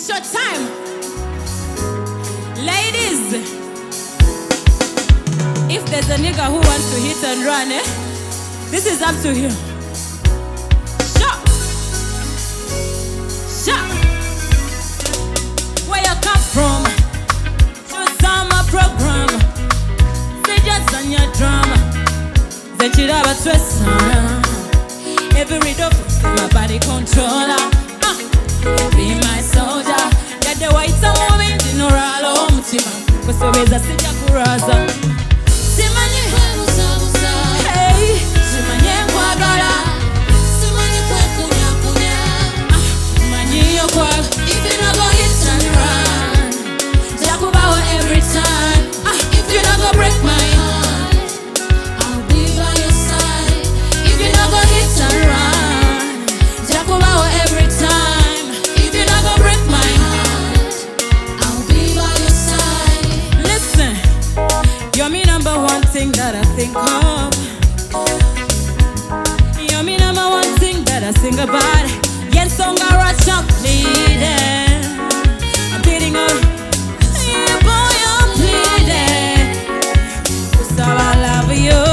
It's your time. Ladies, if there's a nigga who wants to hit and run, this is up to him. Shut. Shut. Where you come from? Choose summer program. Say just on your drama. Then you have a twist. Every dog, my body controller. Be my soldier. Get the white woman, the noralo, mutima. Kusoweza sija kuraza. Simanye kwebuza. Hey, simanye kwagala. Simanye kwekunya kunya. Simanye yokwa. If you not go hit and run, Jakubawa every time. If you not go break my heart, I'll be by your side. If you not go hit and run, Jakubawa every time. If you not go break my heart, I'll be by your side. Listen, you're me number one thing that I think of. You're me number one thing that I sing about. Yes, song I rush up bleeding. I'm bleeding up. Yeah, boy, I'm bleeding. So I love you.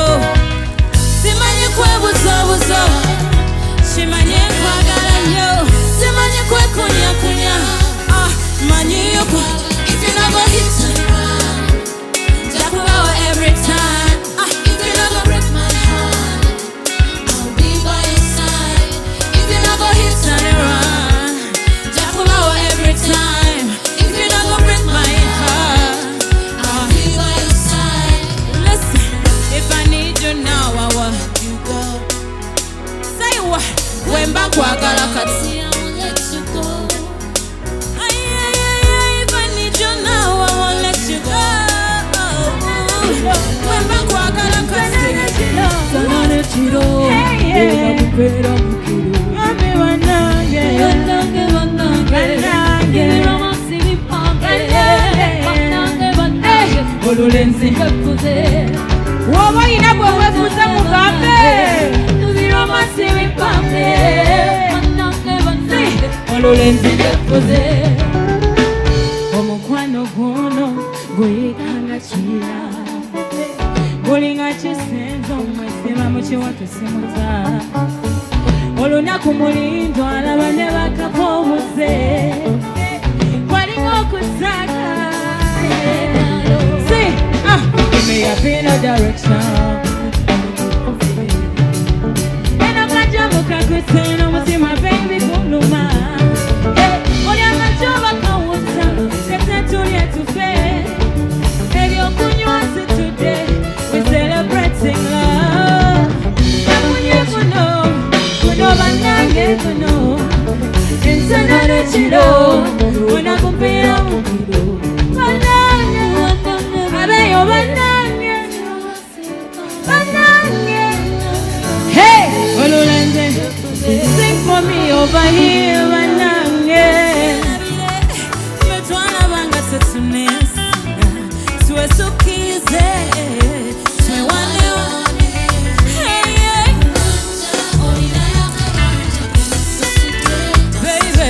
Simanye kwebuza. Simanye kwagala yo. Simanye kwekunya kunya. Manye yoko. If you not go hit and run, Jakubawa every time. If you not go break my heart, I'll be by your side. If you not go hit and run, Jakubawa every time. If you not go break my heart, I'll be by your side. Listen, if I need you now, I want you go. Say what? When back kwagala kati, I won't let you go. If I need you now, I won't let you go. When back kwagala kati, Sanane chiro, ela kupera mukiro. Ame wanange, romansi vipambe. Olulenzi wefuze, woba inabwe wefuze mugambe. Romansi vipambe. Olulenzi wefuze. Omukwano guno guyikanga chira. Gulinga chisenzo mwesima muchiwatu simuza. Olunaku mulindo alaba ne bakapomuze. Walinga okutaka. See, give me a bit of direction. Eno kajamu kakuseno musima baby kunuma. Olyanga choba kawuta, setetulie tufe. Ebyo kunywa si today, we're celebrating love. Namunye kuno banange kuno. Insanane chiro, unakumpira mukiro. Banange, abeyo banange. Hey, Olulenze, sing for me over here, banange. metwana banga tetunesa. Tuesukize, tuwane. Hey, baby.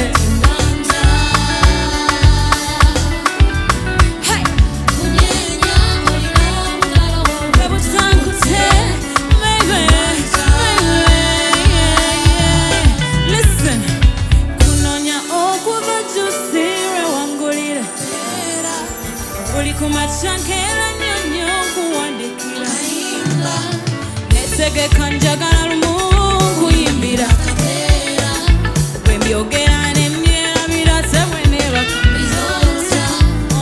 Hey, baby, tankute, baby. Listen, kunonya okuva jusire wangulira. Uli kumachankela nyonyo kuwandikira. Netegeka njagala lumu kuyimbira. Wembyogera nemyera birase bweneba.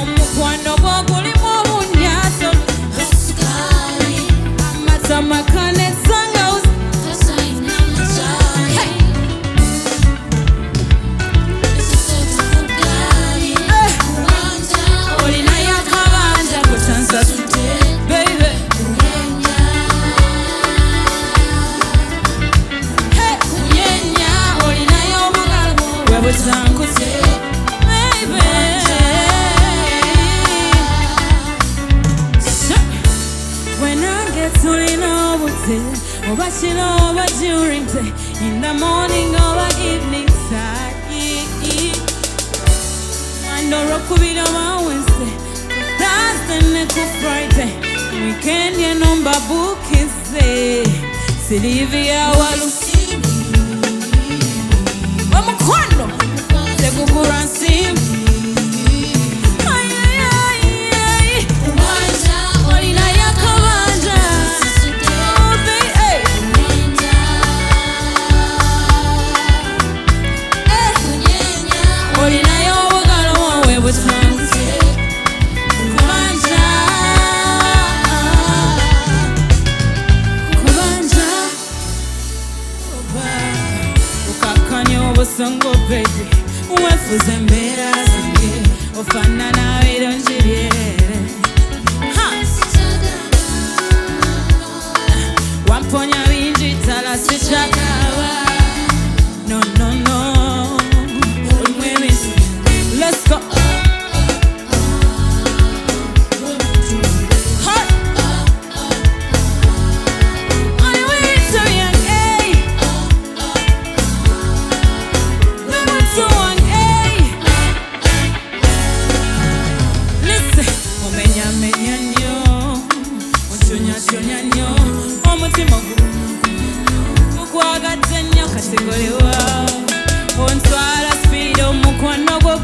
Omukwano gwo gulimu obunyaso. Amata makane sanga olina yakabanja kutansa baby. Hey, kunyenya olina y'omugalo webusankuse baby. Wenange tulina obute oba kiro oba during day, in the morning or evening time. Noro kubira ma Wednesday, Thursday neku Friday, weekend ye nomba bukize, Silivia walu, Wamukondo, Segugura sim. Songo baby, wefuze mbera zange, ofana nawe donjiriere. Wamponya winji tala sichakawa. No, no, no. Let's go.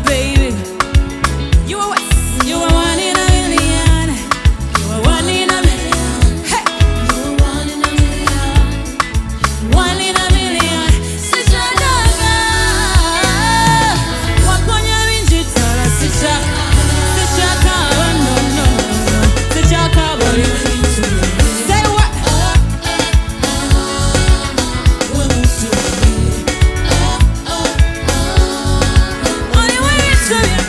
Baby, you are what? You are one in a million. You are one in a million. Hey, you are one in a million. One in a million. Sichadaga. Waponya winjitara sichaka. Sichaka. No, no, no. Sichaka. Say what? Only way to